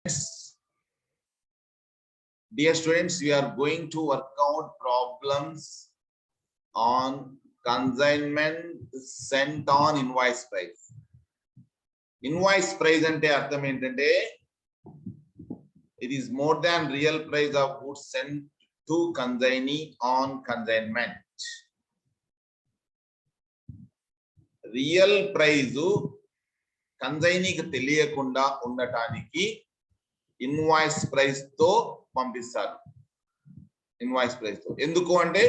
Dear students, we are going to work out problems on consignment sent on invoice price. Invoice price ante artham entante it is more than real price of goods sent to consignee on consignment. Real price consignee ki teliyakunda undataniki invoice price తో పంపిస్తారు. Invoice price తో ఎందుకు అంటే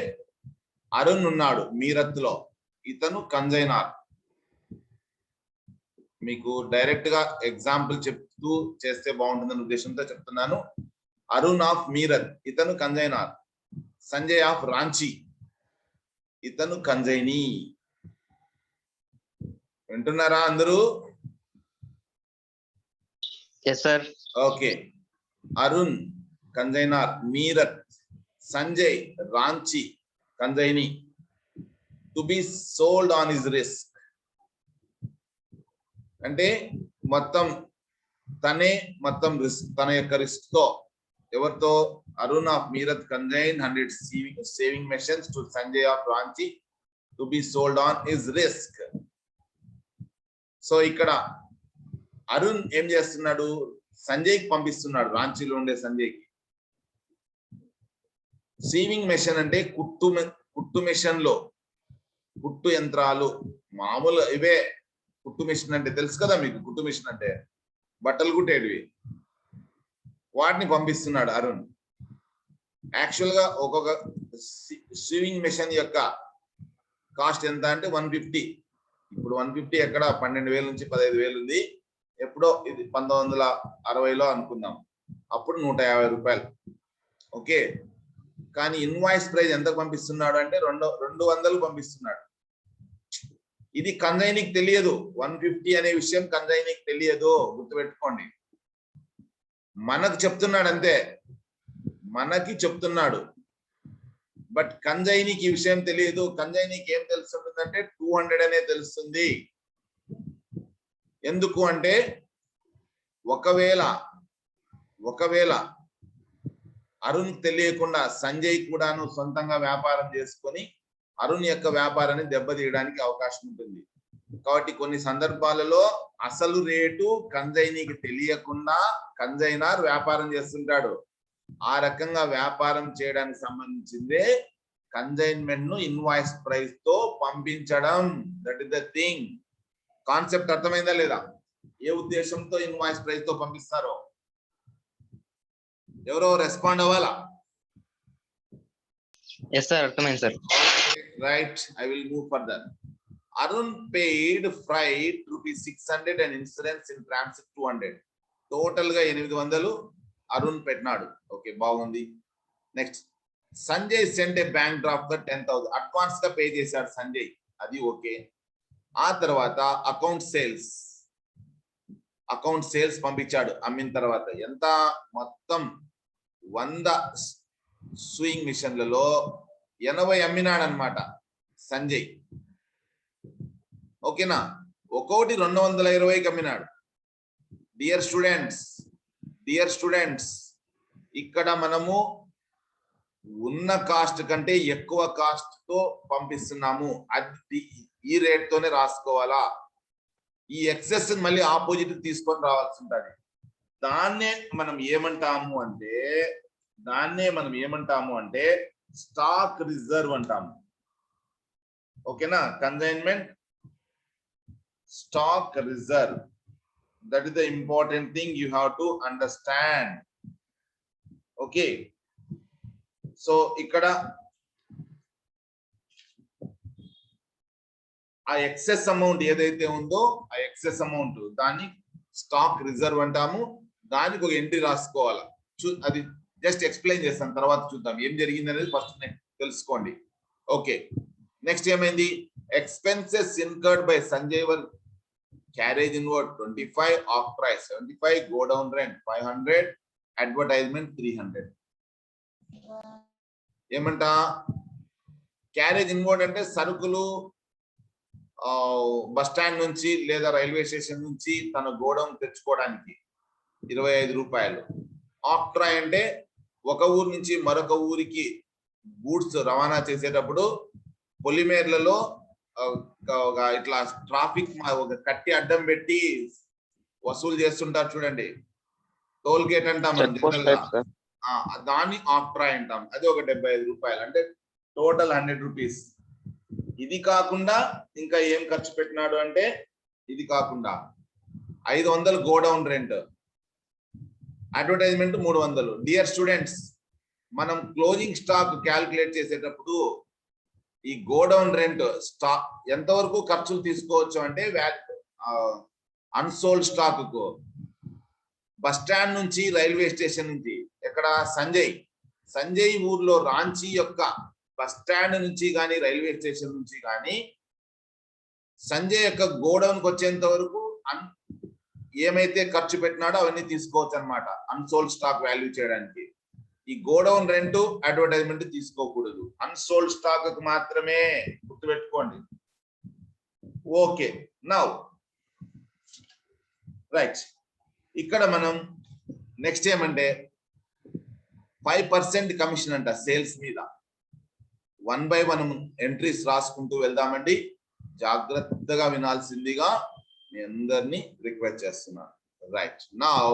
అరుణ్ ఉన్నాడు మీరత్ లో, ఇతను కన్జైనర్. మీకు direct గా ఎగ్జాంపుల్ చెప్తూ చేస్తే బాగుంటుందన్న ఉద్దేశంతో చెప్తున్నాను. అరుణ్ ఆఫ్ మీరత్ ఇతను కన్జైనర్, సంజయ్ ఆఫ్ రాంచీ ఇతను కన్జైనీ. వింటున్నారా అందరూ? yes sir. Okay. Arun, consignor, Meerut, Sanjay, Ranchi, consignee, to be sold on his risk. అంటే మొత్తం తనే మొత్తం రిస్క్, తన యొక్క రిస్క్ తో ఎవరితో? Arun of Meerut consign 100 sewing machines to Sanjay of Ranchi to be sold on his risk. So ఇక్కడ అరుణ్ ఏం చేస్తున్నాడు? సంజయ్కి పంపిస్తున్నాడు, రాంచీలో ఉండే సంజయ్కి. సీవింగ్ మెషిన్ అంటే కుట్టు మెషిన్ లో కుట్టు యంత్రాలు మామూలు ఇవే. కుట్టు మెషిన్ అంటే తెలుసు కదా మీకు, కుట్టు మెషిన్ అంటే బట్టలు కుట్టేటివి. వాటిని పంపిస్తున్నాడు అరుణ్. యాక్చువల్ గా ఒక్కొక్క సీవింగ్ మెషిన్ యొక్క కాస్ట్ ఎంత అంటే 150. ఇప్పుడు 150 ఎక్కడ 12,000 నుంచి 15,000 ఉంది. ఎప్పుడో ఇది 1960లో అనుకుందాం, అప్పుడు 150 రూపాయలు. ఓకే, కానీ ఇన్వాయిస్ ప్రైస్ ఎంత పంపిస్తున్నాడు అంటే 200 పంపిస్తున్నాడు. ఇది కన్జైనీకి తెలియదు. 150 అనే విషయం కన్జైనీకి తెలియదు, గుర్తుపెట్టుకోండి. మనకు చెప్తున్నాడు అంతే, మనకి చెప్తున్నాడు. బట్ కన్జైనీకి ఈ విషయం తెలియదు. కన్జైనీకి ఏం తెలుస్తుందంటే 200 అనే తెలుస్తుంది. ఎందుకు అంటే ఒకవేళ అరుణ్ తెలియకుండా సంజయ్ కూడాను సొంతంగా వ్యాపారం చేసుకొని అరుణ్ యొక్క వ్యాపారాన్ని దెబ్బతీయడానికి అవకాశం ఉంటుంది. కాబట్టి కొన్ని సందర్భాలలో అసలు రేటు కన్జైనీకి తెలియకుండా కన్జైనర్ వ్యాపారం చేస్తుంటాడు. ఆ రకంగా వ్యాపారం చేయడానికి సంబంధించిందే కన్జైన్మెంట్ ను ఇన్వాయిస్ ప్రైస్ తో పంపించడం. That is the thing. Concept అర్థమైందా లేదా? ఏ ఉద్దేశంతో ఇన్వాయిస్ ప్రైస్ తో పంపిస్తారో ఎవరో రెస్పాండ్ అవ్వాలా? yes sir, అర్థమైంది sir. Right, I will move further. Arun paid freight ₹600 and insurance in transit 200. Total గా 800 అరుణ్ పెట్టినాడు. ఓకే, బాగుంది. Next, Sanjay sent a bank draft 10,000. Advance గా పే చేశాడు సంజయ్, అది ఓకే. ఆ తర్వాత అకౌంట్ సేల్స్ పంపించాడు అమ్మిన తర్వాత. ఎంత? మొత్తం 100 సూయింగ్ మిషన్లలో 80 అమ్మినాడు అనమాట సంజయ్. ఓకేనా? ఒక్కొక్కటి 220కి అమ్మినాడు. డియర్ స్టూడెంట్స్, ఇక్కడ మనము ఉన్న కాస్ట్ కంటే ఎక్కువ కాస్ట్ తో పంపిస్తున్నాము. అది ఈ రేట్ తోనే రాసుకోవాలా. ఈ ఎక్సెస్ మళ్ళీ ఆపోజిట్ తీసుకొని రావాల్సి ఉంటుంది. దాన్నే మనం ఏమంటాము అంటే స్టాక్ రిజర్వ్ అంటాము. ఓకేనా? Consignment stock reserve, that is the important thing you have to understand. Okay, so ఇక్కడ ఆ ఎక్సెస్ అమౌంట్ ఏదైతే ఉందో ఆ ఎక్సెస్ అమౌంట్ దాన్ని స్టాక్ రిజర్వ్ అంటాము. దానికి ఒక ఎంట్రీ రాసుకోవాలా. అది జస్ట్ ఎక్స్ప్లెయిన్ చేస్తాను, తర్వాత చూద్దాం ఏం జరిగింది అనేది ఫస్ట్ తెలుసుకోండి. ఓకే, నెక్స్ట్ ఏమైంది? Expenses incurred by Sanjay were carriage inward 25, of price 75, go down rent 500, advertisement 300. ఏమంట? క్యారేజ్ ఇన్వర్డ్ అంటే సరుకులు బస్ స్టాండ్ నుంచి లేదా రైల్వే స్టేషన్ నుంచి తన గోడౌన్ తెచ్చుకోవడానికి రూపాయలు. ఆక్ట్రాయ్ అంటే ఒక ఊరు నుంచి మరొక ఊరికి గూడ్స్ రవాణా చేసేటప్పుడు పొలిమేర్లలో ఇట్లా ట్రాఫిక్ ఒక కట్టి అడ్డం పెట్టి వసూలు చేస్తుంటారు చూడండి, టోల్ గేట్ అంటాం మనం జనరల్ గా. దాన్ని ఆక్ట్రాయ్ అంటాం. అది ఒక 75 రూపాయలు, అంటే టోటల్ 100 రూపీస్. ఇది కాకుండా ఇంకా ఏం ఖర్చు పెట్టినాడు అంటే, ఇది కాకుండా 500 godown rent, advertisement 300. Dear students, మనం క్లోజింగ్ స్టాక్ క్యాల్కులేట్ చేసేటప్పుడు ఈ గోడౌన్ రెంట్ స్టాక్ ఎంతవరకు ఖర్చులు తీసుకోవచ్చు అంటే, అన్సోల్డ్ స్టాక్ కు బస్ స్టాండ్ నుంచి రైల్వే స్టేషన్ నుంచి, ఎక్కడ సంజయ్ ఊర్లో రాంచీ యొక్క బస్ స్టాండ్ నుంచి కానీ రైల్వే స్టేషన్ నుంచి కానీ సంజయ్ యొక్క గోడౌన్ కి వచ్చేంత వరకు ఏమైతే ఖర్చు పెట్టినాడో అవన్నీ తీసుకోవచ్చు అన్నమాట, అన్సోల్డ్ స్టాక్ వాల్యూ చేయడానికి. ఈ గోడౌన్ రెంట్, అడ్వర్టైజ్మెంట్ తీసుకోకూడదు, అన్సోల్డ్ స్టాక్ కు మాత్రమే, గుర్తుపెట్టుకోండి. Okay, now right. ఇక్కడ మనం నెక్స్ట్ ఏమంటే 5% కమిషన్ అంట సేల్స్ మీద. 1 by 1 ఎంట్రీస్ రాసుకుంటూ వెళ్దామండి. జాగ్రత్తగా వినాల్సిందిగా మీ అందరినీ రిక్వెస్ట్ చేస్తున్నాను. రైట్, నౌ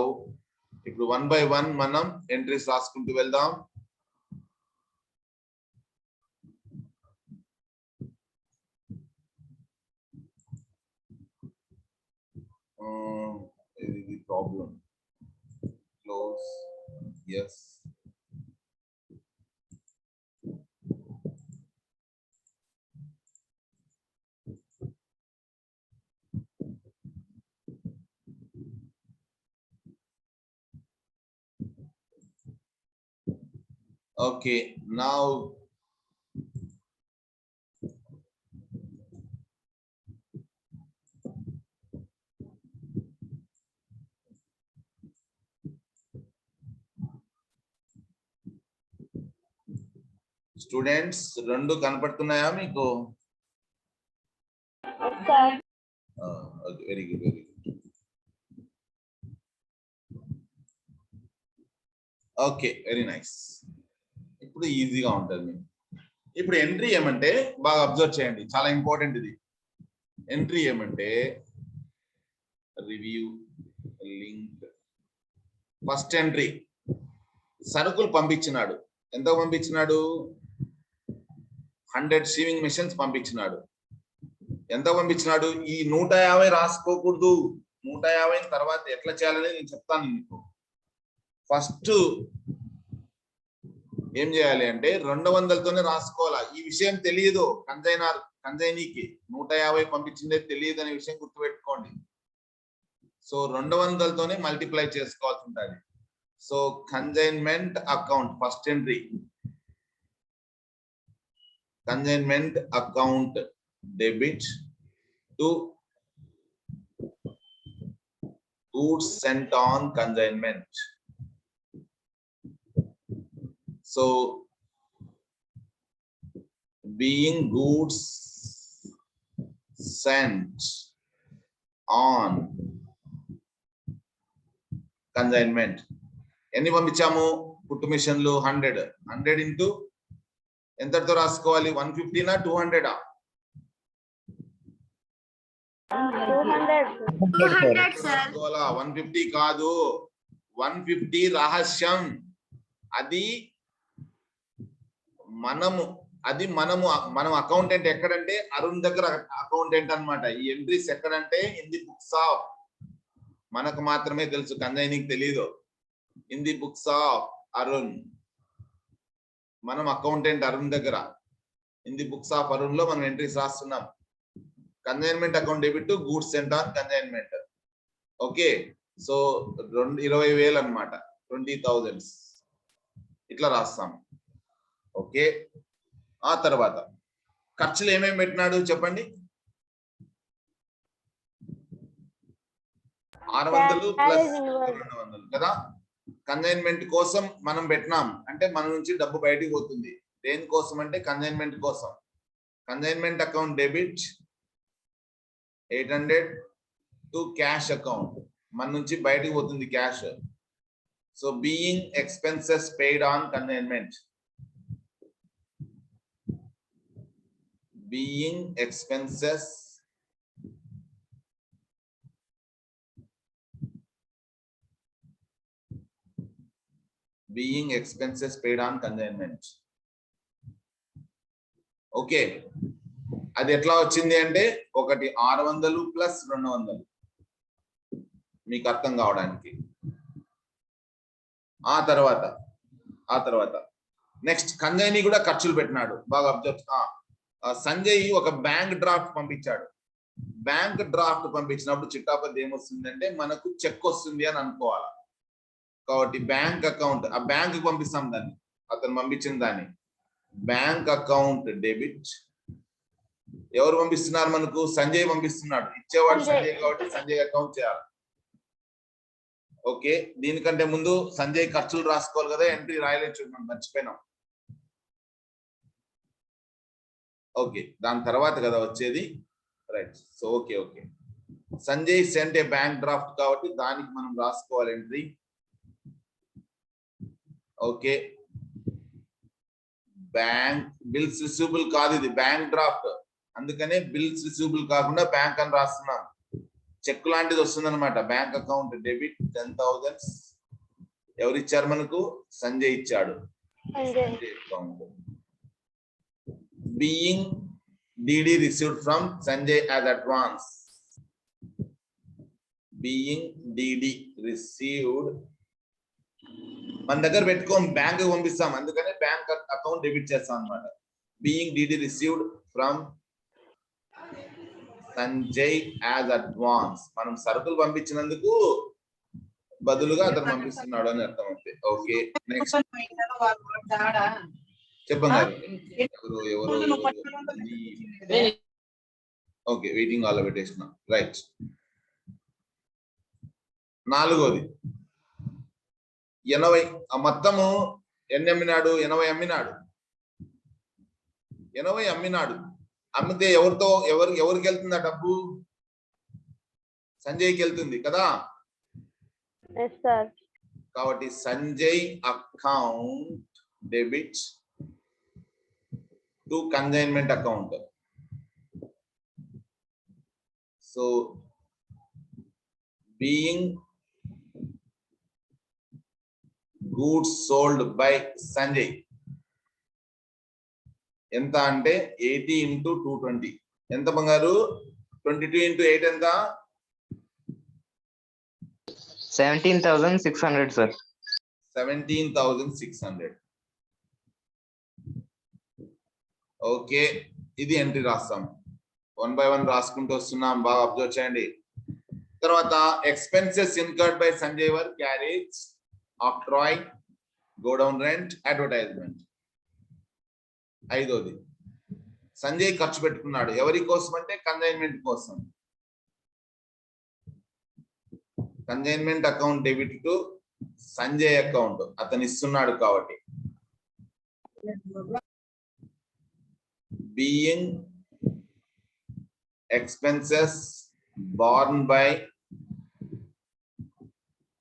ఇప్పుడు 1 by 1 మనం ఎంట్రీస్ రాసుకుంటూ వెళ్దాం. ఇది problem. Close, yes. Okay, now students, రెండు కనపడుతున్నాయా మీకు? Very good, very good. Okay, very nice. ఇప్పుడు ఈజీగా ఉంటుంది. ఇప్పుడు ఎంట్రీ ఏమంటే, బాగా అబ్జర్వ్ చేయండి, చాలా ఇంపార్టెంట్ ఇది. ఎంట్రీ ఏమంటే రివ్యూ లింక్. ఫస్ట్ ఎంట్రీ, సరుకులు పంపించినాడు. ఎంత పంపించినాడు? 100 సీవింగ్ మెషిన్స్ పంపించినాడు. ఎంత పంపించినాడు? ఈ 150 రాసుకోకూడదు. 150 తర్వాత ఎట్లా చేయాలని నేను చెప్తాను మీకు. ఫస్ట్ ఏం చేయాలి అంటే 200తోనే రాసుకోవాలా. ఈ విషయం తెలియదు కంజైనీకి, 150 పంపించిందే తెలియదు అనే విషయం గుర్తుపెట్టుకోండి. సో 200తోనే మల్టిప్లై చేసుకోవాల్సి ఉంటుంది. So consignment account first entry, consignment account debit to goods sent on consignment. So being goods sent on consignment, ఎన్ని పంపించాము? కుట్టు మిషన్లు 100 ఇంటూ ఎంతతో రాసుకోవాలి? 150 నా 200? 150 కాదు, 150 రహస్యం. అది మనం అకౌంటెంట్ ఎక్కడంటే అరుణ్ దగ్గర అకౌంటెంట్ అన్నమాట. ఈ ఎంట్రీస్ ఎక్కడంటే ఇన్ ది బుక్స్ ఆఫ్, మనకు మాత్రమే తెలుసు, కంజైనీకి తెలీదు. In the books of Arun, మనం అకౌంటెంట్ అరుణ్ దగ్గర. In the books of Arun లో మనం ఎంట్రీస్ రాస్తున్నాం. Consignment account debit to goods sent on consignment. Okay, so 20,000 అన్నమాట, 20,000 ఇట్లా రాస్తాం. ఓకే, ఆ తర్వాత ఖర్చులు ఏమేమి పెట్టినాడు చెప్పండి? 600 ప్లస్ 200 కదా. కన్సైన్మెంట్ కోసం మనం పెట్టినాం అంటే మన నుంచి డబ్బు బయటికి పోతుంది. దేనికోసం అంటే కన్సైన్మెంట్ కోసం. Consignment account debit 800 to cash account. మన నుంచి బయటకు పోతుంది cash. So being expenses paid on consignment, being expenses paid on consignment. Okay, అది ఎట్లా వచ్చింది అంటే ఒకటి 600 ప్లస్ 200 మీకు అర్థం కావడానికి. ఆ తర్వాత నెక్స్ట్ కన్సైనీ కూడా ఖర్చులు పెట్టినాడు. బాగా అబ్జర్వ్. సంజయ్ ఒక బ్యాంక్ డ్రాఫ్ట్ పంపించాడు. బ్యాంక్ డ్రాఫ్ట్ పంపించినప్పుడు చిట్టాపద్ది ఏమొస్తుందంటే మనకు చెక్ వస్తుంది అని అనుకోవాలి. కాబట్టి బ్యాంక్ అకౌంట్, ఆ బ్యాంక్ పంపిస్తాం దాన్ని, అతను పంపించిన దాన్ని బ్యాంక్ అకౌంట్ డెబిట్. ఎవరు పంపిస్తున్నారు మనకు? సంజయ్ పంపిస్తున్నాడు. ఇచ్చేవాడు సంజయ్ కాబట్టి సంజయ్ అకౌంట్ చేయాలి. ఓకే, దీనికంటే ముందు సంజయ్ ఖర్చులు రాసుకోవాలి కదా, ఎంట్రీ రాయలేదు చూడండి, మర్చిపోయినాం. ఓకే, దాని తర్వాత కదా వచ్చేది. Right, so okay Sanjay sent a bank draft కాబట్టి దానికి మనం రాసుకోవాలి entry. Okay, bank bills receivable కాదు, ఇది బ్యాంక్ డ్రాఫ్ట్, అందుకనే బిల్స్ రిసీవబుల్ కాకుండా బ్యాంక్ అని రాస్తున్నాం. చెక్ లాంటిది వస్తుంది అనమాట. బ్యాంక్ అకౌంట్ డెబిట్ 10,000 ఎవరు ఇచ్చారు మనకు? సంజయ్ ఇచ్చాడు. Account being DD received from Sanjay as advance. Being DD received, మన దగ్గర పెట్టుకోం, బ్యాంక్ పంపిస్తాం, అందుకనే బ్యాంక్ అకౌంట్ డెబిట్ చేస్తాం అన్నమాట. being DD received from Sanjay as advance, మనం సరుకులు పంపించినందుకు బదులుగా అతను పంపిస్తున్నాడు అని అర్థం అవుతుంది. ఓకే, నెక్స్ట్ చెప్పండి. ఎవరు ఓకే, వెయిటింగ్ హాల్లో పెట్టేసిన. రైట్, నాలుగోది 80. మొత్తము ఎన్ని అమ్మినాడు? 80 అమ్మినాడు. 80 అమ్మినాడు. అమ్మితే ఎవరికి వెళ్తుంది ఆ డబ్బు? సంజయ్కి వెళ్తుంది కదా. కాబట్టి Sanjay account debit to consignment account. So being goods sold by Sanjay ఎంత అంటే 80 into 220 ఎంత బంగారు? 22 into 8 ఎంత? 17,600 సార్. 17,600. ఓకే, ఇది ఎంట్రీ రాస్తాం. 1 by 1 రాసుకుంటూ వస్తున్నాం, బాగా అబ్జర్వ్ చేయండి. తర్వాత expenses incurred by Sanjay were carriage, octroi, godown rent, advertisement. ఐదోది సంజయ్ ఖర్చు పెట్టుకున్నాడు. ఎవరి కోసం అంటే కన్సైన్మెంట్ కోసం. Consignment account debit to Sanjay account, అతను ఇస్తున్నాడు కాబట్టి. being expenses borne by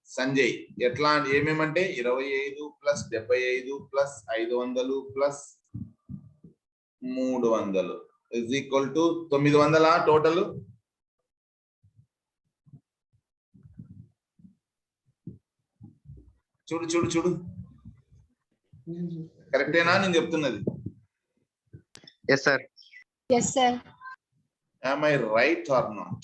Sanjay. ఎట్లా ఏమేమంటే 25 plus 75 plus 500 plus 300 is equal to 900 total. చూడు కరెక్టేనా నేను చెప్తున్నది? Yes sir. Yes sir. Am I right or not?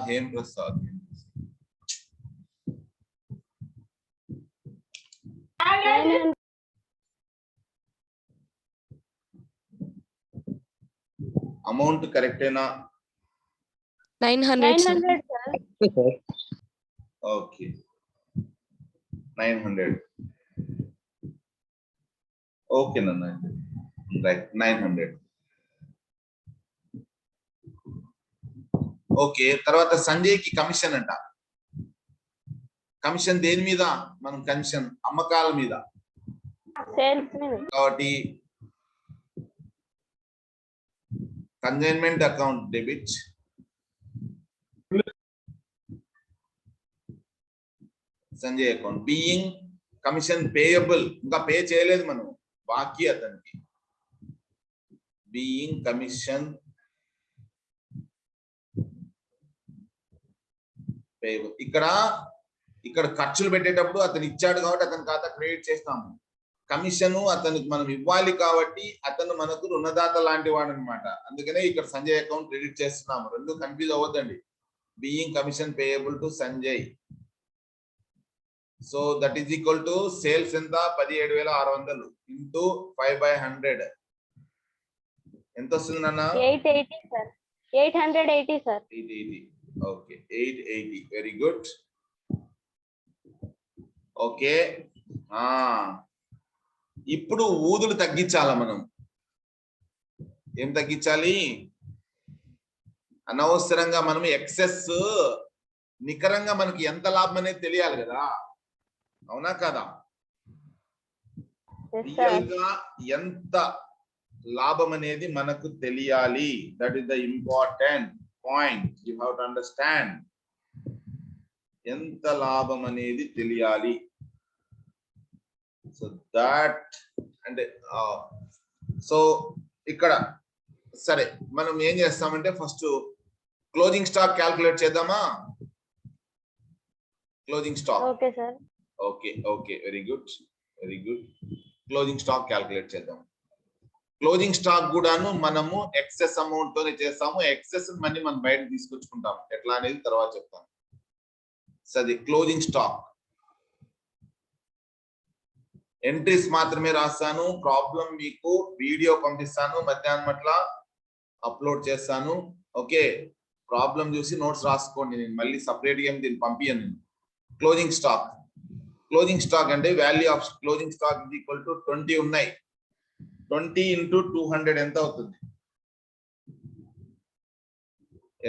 Hem Prasad. Amount correctena? 900 sir. Okay. 900. Okay, Nana. Right, 900. Okay, తర్వాత సంజయ్ కి కమిషన్ అంట. Commission దేని మీద? మనం కమిషన్ అమ్మకాల మీద. కాబట్టి consignment account debit, Sanjay account. Being commission payable, ఇంకా పే చేయలేదు మనం, బాకీ అతనికి. Being commission payable. ఇక్కడ ఖర్చులు పెట్టేటప్పుడు అతను ఇచ్చాడు కాబట్టి అతని ఖాతా క్రెడిట్ చేస్తాము. కమిషన్ అతనికి మనం ఇవ్వాలి కాబట్టి అతను మనకు రుణదాత లాంటి వాడు అనమాట. అందుకనే ఇక్కడ సంజయ్ అకౌంట్ క్రెడిట్ చేస్తున్నాము. రెండు కన్ఫ్యూజ్ అవ్వద్దండి. Being commission payable to Sanjay. So that is equal to sales ఎంత 17,600 ఇంటూ 5/100 ఎంత వస్తుంది నాన్న? 880 sir. 880 sir. 880. Okay 880. Very good. Okay. ఇప్పుడు ఊదులు తగ్గించాలా మనం. ఏం తగ్గించాలి? అనవసరంగా మనం ఎక్సెస్, నికరంగా మనకి ఎంత లాభం అనేది తెలియాలి కదా, అవునా కదా? రియల్ గా ఎంత లాభం అనేది మనకు తెలియాలి. That is the important point. You have to understand. ఎంత లాభం అనేది తెలియాలి. సో దాట్ అంటే సో ఇక్కడ సరే మనం ఏం చేస్తామంటే ఫస్ట్ క్లోజింగ్ స్టాక్ క్యాల్కులేట్ చేద్దామా? Closing stock. Okay sir. Okay okay very good very good. Closing stock calculate చేద్దాం. క్లోజింగ్ స్టాక్ కూడాను మనము ఎక్సెస్ అమౌంట్ తోనే చేస్తాము. ఎక్సెస్ మనీ మనం బయట తీసుకొచ్చుకుంటాము. ఎట్లా అనేది తర్వాత చెప్తాను. సరే క్లోజింగ్ స్టాక్ ఎంట్రీస్ మాత్రమే రాస్తాను. ప్రాబ్లం మీకు వీడియో పంపిస్తాను, మధ్యాహ్నం అట్లా అప్లోడ్ చేస్తాను. ఓకే, ప్రాబ్లం చూసి నోట్స్ రాసుకోండి. నేను మళ్ళీ సపరేట్ గా దీన్ని పంపించను నేను. Closing stock. క్లోజింగ్ స్టాక్ అంటే value of closing stock is equal to 20 ఉన్నాయి. 20 ఇంటూ 200 ఎంత అవుతుంది?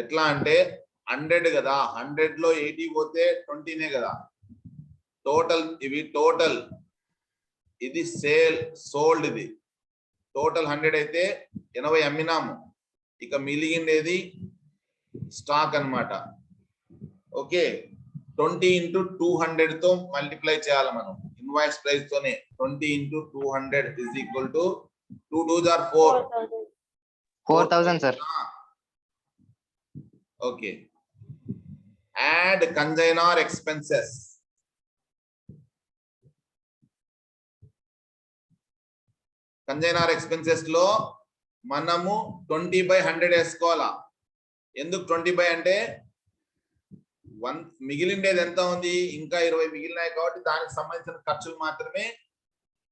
ఎట్లా అంటే 100 కదా, 100 లో 80 పోతే 20నే కదా. టోటల్ ఇవి టోటల్, ఇది సేల్ సోల్డ్, ఇది టోటల్ 100 అయితే 80 అమ్మినాము. ఇక మిగిలిండేది స్టాక్ అన్నమాట. ఓకే, 20 ఇంటూ 200 తో మల్టిప్లై చేయాలి మనం ఇన్వాయిస్ ప్రైస్ తోనే. 20 into 200 is equal to 2 2s are 4. 4,000 sir. Okay, add consignor expenses. Consignor expenses లో మనము 20/100 వేసుకోవాలా. ఎందుకు 20 అంటే మిగిలిండేది ఎంత ఉంది? ఇంకా 20 మిగిలినాయి కాబట్టి దానికి సంబంధించిన ఖర్చులు మాత్రమే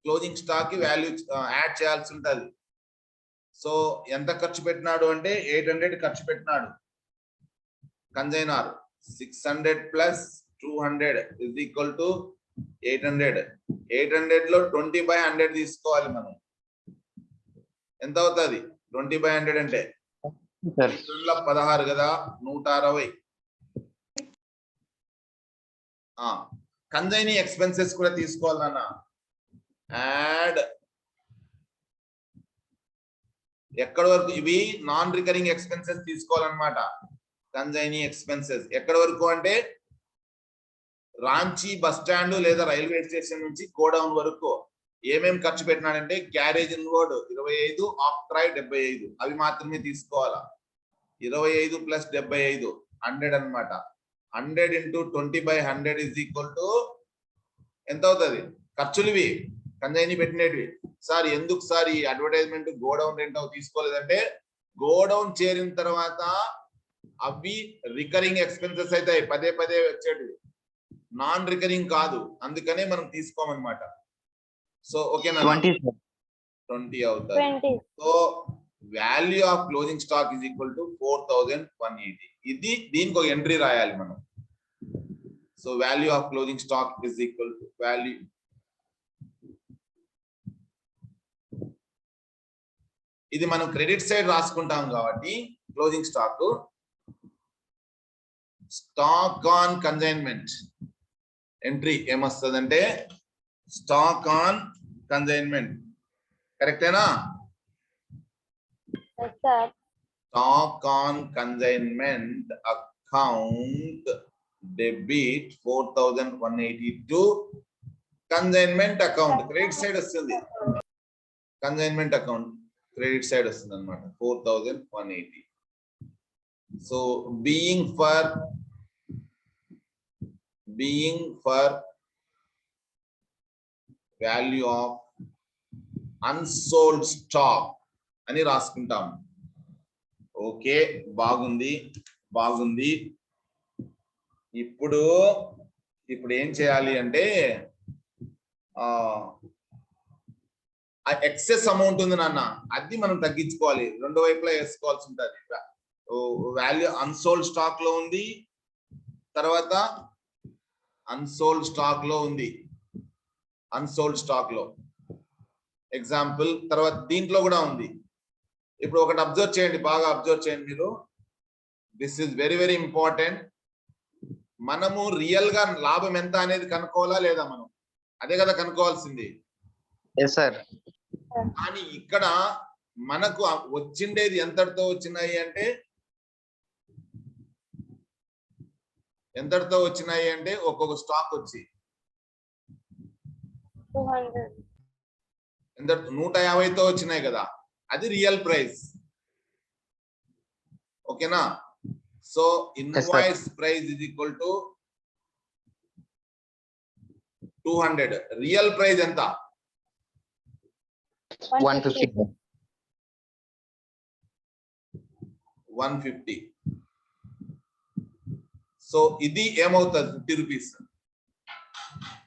క్లోజింగ్ స్టాక్ కి వాల్యూ యాడ్ చేయాల్సి ఉంటది. సో ఎంత ఖర్చు పెట్టినాడు అంటే 800 ఖర్చు పెట్టినాడు. Consignor 600 plus 200 is equal to 800. 800 లో 20/100 తీసుకోవాలి మనం. ఎంత అవుతుంది 20/100 అంటే? 16 కదా, 160. కన్సైనీ ఎక్స్పెన్సెస్ కూడా తీసుకోవాలన్న. యాడ్ ఎక్కడి వరకు? ఇవి నాన్ రికరింగ్ ఎక్స్పెన్సెస్ తీసుకోవాలన్నమాట. కన్సైనీ ఎక్స్పెన్సెస్ ఎక్కడి వరకు అంటే రాంచీ బస్ స్టాండ్ లేదా రైల్వే స్టేషన్ నుంచి గోడౌన్ వరకు ఏమేమి ఖర్చు పెట్టినాడంటే గ్యారేజ్ ఇన్వర్డ్ 25, ఆక్ట్రాయ్ 75, అవి మాత్రమే తీసుకోవాలా. 25 ప్లస్ 75 100 అన్నమాట. 100 ఇంటూ 20/100 ఇస్ ఈక్వల్ టు ఎంత అవుతుంది? ఖర్చులు ఇవి కన్సైనీ పెట్టినవి. సార్ ఎందుకు సార్ ఈ అడ్వర్టైజ్మెంట్ గోడౌన్ రెంట్ తీసుకోలేదంటే, గోడౌన్ చేరిన తర్వాత అవి రికరింగ్ ఎక్స్పెన్సెస్ అవుతాయి, పదే పదే వచ్చేటివి, నాన్ రికరింగ్ కాదు. అందుకనే మనం తీసుకోమన్నమాట. సో ఓకేనా? 20 అవుతుంది. So value of closing stock is equal to 4,180. ఇది దీనికి ఒక ఎంట్రీ రాయాలి మనం. So value of closing stock is equal to value, ఇది మనం క్రెడిట్ సైడ్ రాసుకుంటాం కాబట్టి closing stock. Stock on consignment entry ఏమొస్తుందంటే స్టాక్ ఆన్ కన్సైన్మెంట్. కరెక్టేనా? Stock on consignment account debit 4182 consignment account credit side వస్తుంది. కన్సైన్మెంట్ అకౌంట్ క్రెడిట్ సైడ్ వస్తుంది అనమాట 4180. So being for value of unsold stock అని రాసుకుంటాం. Okay, బాగుంది. ఇప్పుడు ఏం చేయాలి అంటే ఆ ఎక్సెస్ అమౌంట్ ఉంది నాన్న, అది మనం తగ్గించుకోవాలి. రెండు వైపులా వేసుకోవాల్సి ఉంటుంది. వాల్యూ అన్సోల్డ్ స్టాక్ లో ఉంది, తర్వాత అన్సోల్డ్ స్టాక్ లో ఎగ్జాంపుల్, తర్వాత దీంట్లో కూడా ఉంది. ఇప్పుడు ఒకటి అబ్జర్వ్ చేయండి, బాగా అబ్జర్వ్ చేయండి మీరు. This is very very important. మనము రియల్ గా లాభం ఎంత అనేది కనుక్కోవాలా లేదా? మనం అదే కదా కనుక్కోవాల్సింది. Yes sir. కానీ ఇక్కడ మనకు వచ్చిండేది ఎంతటితో వచ్చినాయి అంటే ఒక్కొక్క స్టాక్ వచ్చి 150తో వచ్చినాయి కదా, అది రియల్ ప్రైస్. ఓకేనా? So invoice price is equal to 200. Real price ఎంత? 150. సో ఇది ఏమవుతుంది? 50 రూపీస్.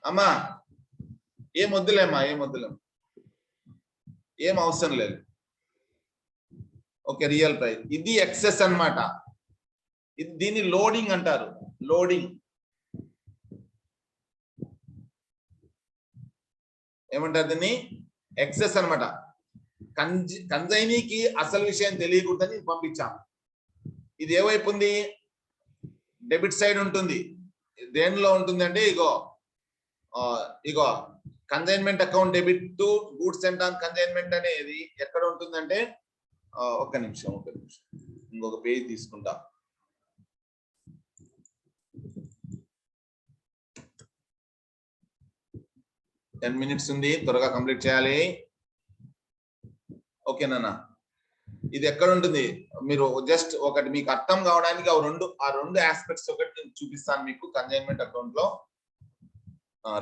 అమ్మా ఏం వద్దులేమ్మా, ఏం అవసరం లేదు. ఓకే, రియల్ ప్రైస్ ఇది ఎక్సెస్ అన్నమాట. దీన్ని లోడింగ్ అంటారు. లోడింగ్ ఏమంటారు? దీన్ని ఎక్సెస్ అన్నమాట. కన్సైనీకి అసలు విషయం తెలియకూడదని పంపించాం. ఇది ఏ వైపు ఉంది? డెబిట్ సైడ్ ఉంటుంది. దేనిలో ఉంటుంది అంటే ఇగో consignment account debit to goods sent on consignment అనేది ఎక్కడ ఉంటుందంటే ఒక్క నిమిషం ఇంకొక పేజ్ తీసుకుంటా. టెన్ మినిట్స్ ఉంది, త్వరగా కంప్లీట్ చేయాలి. ఓకేనా? ఇది ఎక్కడ ఉంటుంది? మీరు జస్ట్ ఒకటి మీకు అర్థం కావడానికి ఆ రెండు ఆస్పెక్ట్స్ ఒకటి నేను చూపిస్తాను మీకు కన్సైన్మెంట్ అకౌంట్ లో.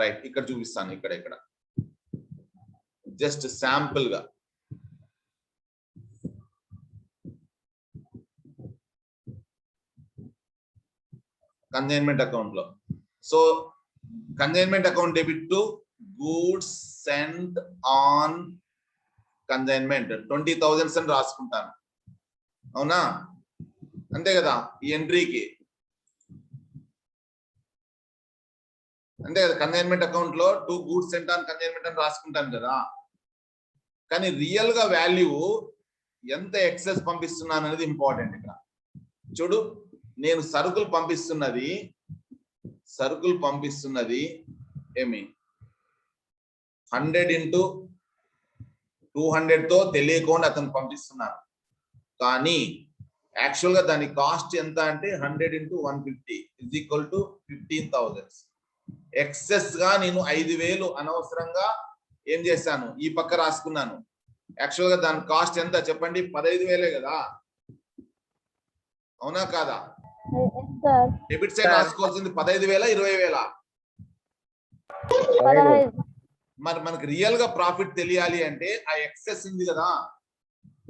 రైట్, ఇక్కడ చూపిస్తాను. ఇక్కడ జస్ట్ శాంపుల్ గా కన్సైన్మెంట్ అకౌంట్ లో. So consignment account debit to goods sent on consignment 20,000 అని రాసుకుంటాను. అవునా? అంతే కదా? ఈ ఎంట్రీకి అంతే కదా. కన్సైన్మెంట్ అకౌంట్ లో 2 గూడ్స్ సెంట్ ఆన్ కన్సైన్మెంట్ అని రాసుకుంటాను కదా. కానీ రియల్ గా వాల్యూ ఎంత ఎక్సెస్ పంపిస్తున్నాను అనేది ఇంపార్టెంట్. ఇక్కడ చూడు, నేను సరుకులు పంపిస్తున్నది ఏమి 100 into 200తో తెలియకుండా అతను పంపిస్తున్నాను. కానీ యాక్చువల్ గా దాని కాస్ట్ ఎంత అంటే 100 into 150 is equal to 15,000. Excess గా నేను 5,000 అనవసరంగా ఏం చేశాను? ఈ పక్క రాసుకున్నాను. యాక్చువల్ గా దాని కాస్ట్ ఎంత చెప్పండి? 15,000 కదా. అవునా కాదా? డెబిట్ సైడ్ రాసుకోవాల్సింది 15,000 20,000. మరి మనకి రియల్ గా ప్రాఫిట్ తెలియాలి అంటే ఆ ఎక్సెస్ ఉంది కదా,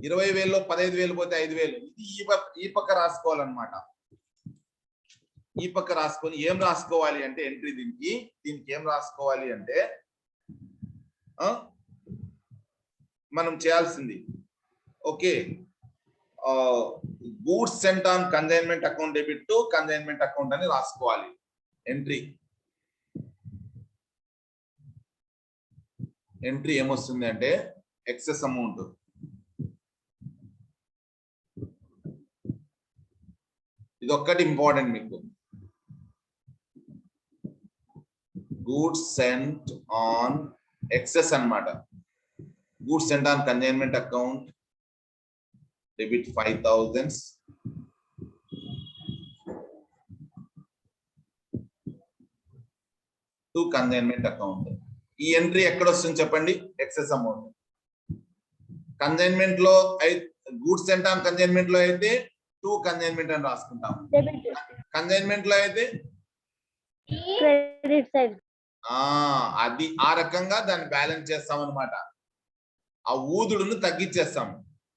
20,000లో 15,000 పోతే 5,000. ఇది ఈ పక్క రాసుకోవాలన్నమాట. ఈ పక్క రాసుకొని ఏం రాసుకోవాలి అంటే ఎంట్రీ దీనికి ఏం రాసుకోవాలి అంటే మనం చేయాల్సింది okay, goods sent on consignment account debit to consignment account అని రాసుకోవాలి. ఎంట్రీ ఏమొస్తుంది అంటే ఎక్సెస్ అమౌంట్. ఇది ఒక్కటి ఇంపార్టెంట్ మీకు. గూడ్స్ సెంట్ ఆన్ ఎక్సెస్ అన్నమాట. Goods sent on consignment account debit 5,000 to consignment account. ఈ ఎంట్రీ ఎక్కడ వస్తుంది చెప్పండి? Excess amount. కన్సైన్మెంట్ లో గూడ్స్ సెంట్ ఆన్ కన్సైన్మెంట్ లో అయితే టు కన్సైన్మెంట్ అని రాసుకుంటాం. కన్సైన్మెంట్ లో అయితే క్రెడిట్ సైడ్. అది ఆ రకంగా దాన్ని బ్యాలెన్స్ చేస్తాం అన్నమాట. ఆ ఊదుడును తగ్గించేస్తాం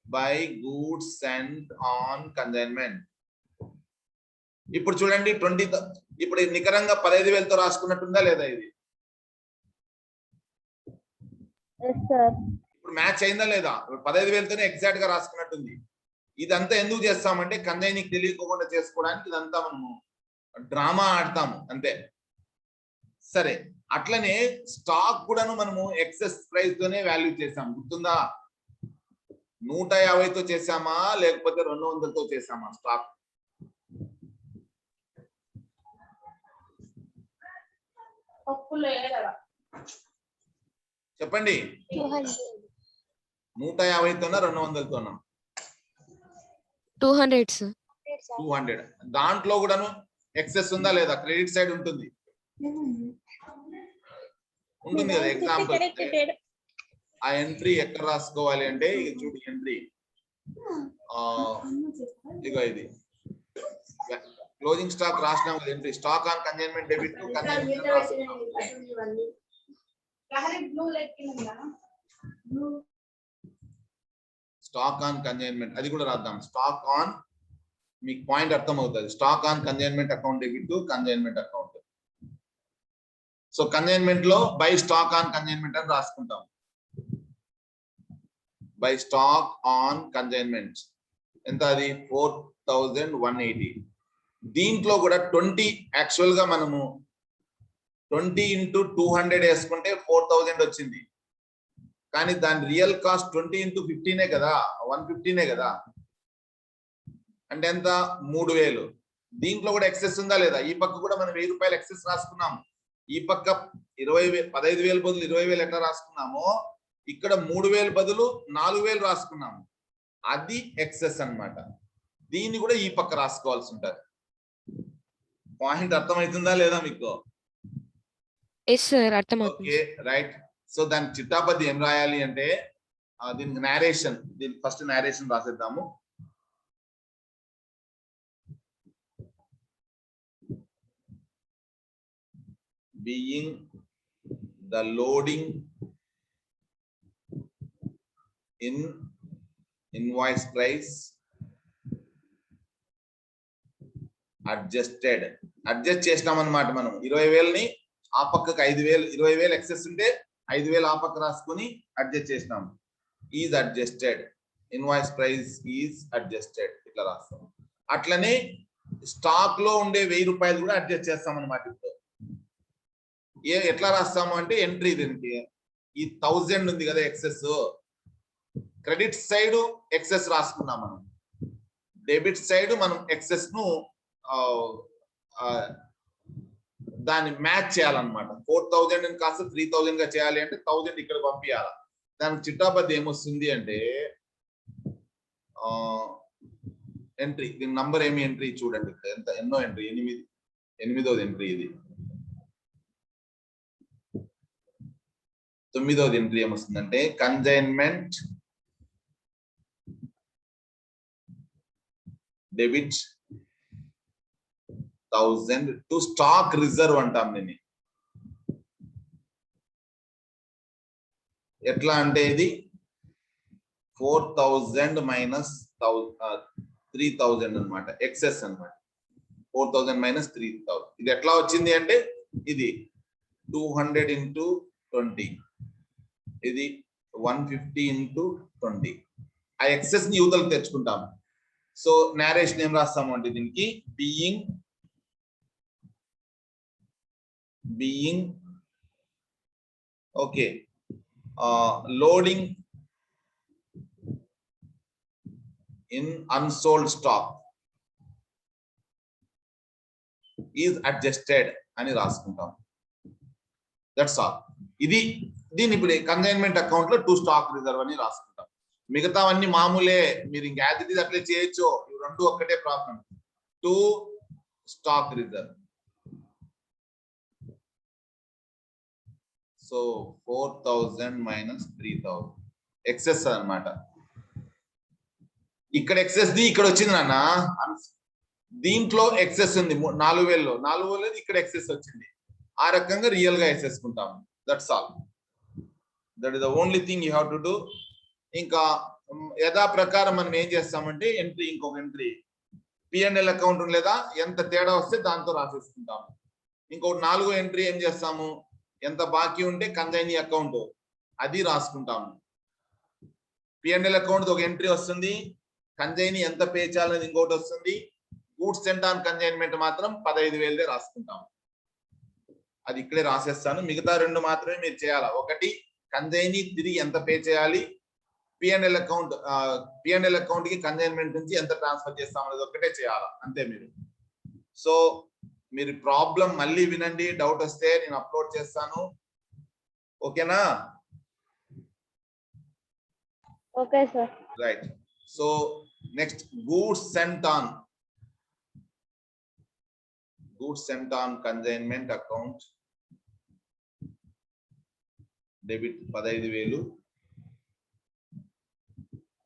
by goods sent on consignment. ఇప్పుడు చూడండి 20, ఇప్పుడు నికరంగా 15,000తో రాసుకున్నట్టుందా లేదా? ఇది ఇప్పుడు మ్యాచ్ అయిందా లేదా? 15,000తోనే ఎగ్జాక్ట్ గా రాసుకున్నట్టుంది. ఇదంతా ఎందుకు చేస్తామంటే కన్సైనింగ్ తెలియకోకుండా చేసుకోవడానికి ఇదంతా మనము డ్రామా ఆడతాము అంతే. సరే, అట్లనే స్టాక్ కూడాను మనము ఎక్సెస్ ప్రైస్ తోనే వాల్యూ చేసాం, గుర్తుందా? 150తో చేసామా లేకపోతే 200తో చేసామా స్టాక్? చెప్పండి, 150తోనా 200తోనా? 200 సార్. 200. దాంట్లో కూడాను ఎక్సెస్ ఉందా లేదా? క్రెడిట్ సైడ్ ఉంటుంది కదా. ఎగ్జాంపుల్ ఆ ఎంట్రీ ఎక్కడ రాసుకోవాలి అంటే చూడు, ఎంట్రీ ఇగో ఇది క్లోజింగ్ స్టాక్ రాసినాం కదా. Entry stock on consignment debit to consignment రాస్తున్నాం. స్టాక్ ఆన్ కన్సైన్మెంట్ అది కూడా రాద్దాం. స్టాక్ ఆన్, మీకు పాయింట్ అర్థం అవుతుంది. Stock on consignment account debit to consignment account. So consignment లో బై స్టాక్ ఆన్ కన్సైన్మెంట్ అని రాసుకుంటాం. బై స్టాక్ ఆన్ కన్సైన్మెంట్ ఎంత? అది 4,180. దీంట్లో కూడా 20 యాక్చువల్ గా మనము 20 into 200 వేసుకుంటే 4,000 వచ్చింది. కానీ దాని రియల్ కాస్ట్ 20 into 15 కదా, 115 కదా. అంటే ఎంత? 3,000. దీంట్లో కూడా ఎక్సెస్ ఉందా లేదా? ఈ పక్క కూడా మనం 1,000 రూపాయలు ఎక్సెస్ రాసుకున్నాము. ఈ పక్క 15,000 బదులు 20,000 ఎట్లా రాసుకున్నామో ఇక్కడ 3,000 బదులు 4,000 రాసుకున్నాము. అది ఎక్సెస్ అన్నమాట. దీన్ని కూడా ఈ పక్క రాసుకోవాల్సి ఉంటుంది. పాయింట్ అర్థమవుతుందా లేదా మీకు? ఎస్ సార్, అర్థమవుతుంది. Okay, right. సో దాని చిట్టాపద్ది ఏం రాయాలి అంటే దీనికి నేరేషన్, దీనికి ఫస్ట్ నేరేషన్ రాసేద్దాము. being the loading in invoice price adjusted. Adjust చేసినాం అన్నమాట. మనం 20,000ని ఆ పక్కకు 5,000, 20,000 ఎక్సెస్ ఉంటే 5,000 ఆ పక్క రాసుకొని అడ్జస్ట్ చేసినాం. Is adjusted, invoice price is adjusted ఇట్లా రాస్తాం. అట్లనే స్టాక్ లో ఉండే 1,000 రూపాయలు కూడా అడ్జస్ట్ చేస్తాం అన్నమాట. ఇప్పుడు ఎట్లా రాస్తాము అంటే ఎంట్రీ దీనికి ఈ 1000 ఉంది కదా ఎక్సెస్, క్రెడిట్ సైడ్ ఎక్సెస్ రాసుకున్నాం మనం. డెబిట్ సైడ్ మనం ఎక్సెస్ ను దాన్ని మ్యాచ్ చేయాలన్నమాట. 4,000 కాస్త 3,000 గా చేయాలి అంటే 1,000 ఇక్కడ పంపించాలి. దానికి చిట్టాపద్ది ఏమొస్తుంది అంటే ఎంట్రీ, దీని నంబర్ ఏమి ఎంట్రీ చూడండి ఎంత, ఎన్నో ఎంట్రీ? 8వ ఎంట్రీ. ఇది 9వ ఎంట్రీ ఏమొస్తుందంటే consignment debit 1,000 to stock reserve అంటాం దీన్ని. ఎట్లా అంటే ఇది 4,000 మైనస్ 3,000 అన్నమాట, ఎక్సెస్ అన్నమాట. 4,000 మైనస్ 3,000. ఇది ఎట్లా వచ్చింది అంటే ఇది 200 into 20, ఇది 150 into 20. ఆ ఎక్సెస్ ని యూతలకు తెచ్చుకుంటాం. సో నేరేషన్ ఏం రాస్తాము అంటే దీనికి being okay loading in unsold stock is adjusted అని రాసుకుంటాం. That's all. ఇది దీని ఇప్పుడు కన్సైన్మెంట్ అకౌంట్ లో టు స్టాక్ రిజర్వ్ అని రాసుకుంటాం. మిగతావన్నీ మామూలే, మీరు ఇంకా యాజ్ ఇట్ ఈస్ అట్లే చేయొచ్చు. ఇవి రెండు ఒక్కటే problem. To stock reserve. So 4000 minus 3000 excess అన్నమాట. ఇక్కడ ఎక్సెస్ ది ఇక్కడ వచ్చింది నాన్న, దీంట్లో ఎక్సెస్ ఉంది 4000లో, 4000 ఇక్కడ ఎక్సెస్ వచ్చింది. ఆ రకంగా రియల్ గా వేసేసుకుంటాము. That's all. That is the only thing you have to do. ఇంకా యథా ప్రకారం మనం ఏం చేస్తామంటే ఎంట్రీ, ఇంకొక ఎంట్రీ P&L అకౌంట్ లేదా ఎంత తేడా వస్తే దాంతో రాసేసుకుంటాము. ఇంకొక 4వ ఎంట్రీ ఏం చేస్తాము, ఎంత బాకీ ఉంటే కన్సైనీ అకౌంట్ అది రాసుకుంటాము. P&L అకౌంట్ ఒక ఎంట్రీ వస్తుంది, కన్సైనీ ఎంత పే చేయాలని ఇంకోటి వస్తుంది. గూడ్స్ సెంట్ ఆన్ కన్సైన్మెంట్ మాత్రం 15,000 రాసుకుంటాము. అది ఇక్కడే రాసేస్తాను. మిగతా రెండు మాత్రమే మీరు చేయాలా. ఒకటి కన్సైనీ తిరిగి ఎంత పే చేయాలి, P&L అకౌంట్ కి కన్సైన్మెంట్ నుంచి ఎంత ట్రాన్స్ఫర్ చేస్తాం అనేది ఒకటే చేయాలా, అంతే మీరు. సో మీరు ప్రాబ్లం మళ్ళీ వినండి, డౌట్ వస్తే నేను అప్లోడ్ చేస్తాను. ఓకేనా? Okay sir. Right. So next goods sent on consignment account debit 15,000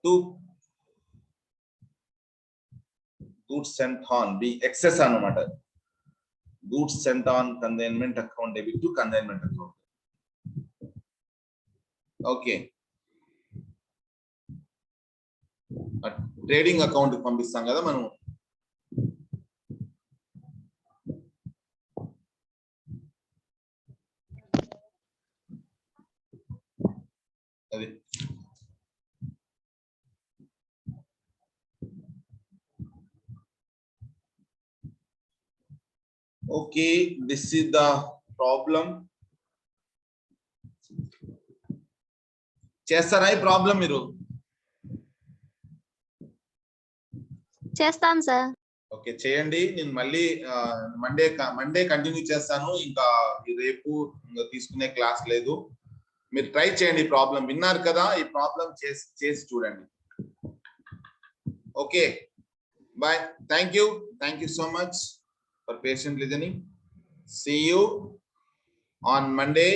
to goods sent on B excess అన్నమాట. Goods sent on consignment account debit to consignment account. Okay, trading account పంపిస్తాం కదా మనం. అది okay, this is the problem. చేస్తారా ఈ problem మీరు? చేస్తాం sir. Okay, చేయండి. నేను మళ్ళీ మండే కంటిన్యూ చేస్తాను. ఇంకా రేపు తీసుకునే క్లాస్ లేదు. మీరు ట్రై చేయండి. ప్రాబ్లం విన్నారు కదా, ఈ ప్రాబ్లం చేసి చూడండి. Okay, bye. Thank you so much for patient listening. See you on Monday.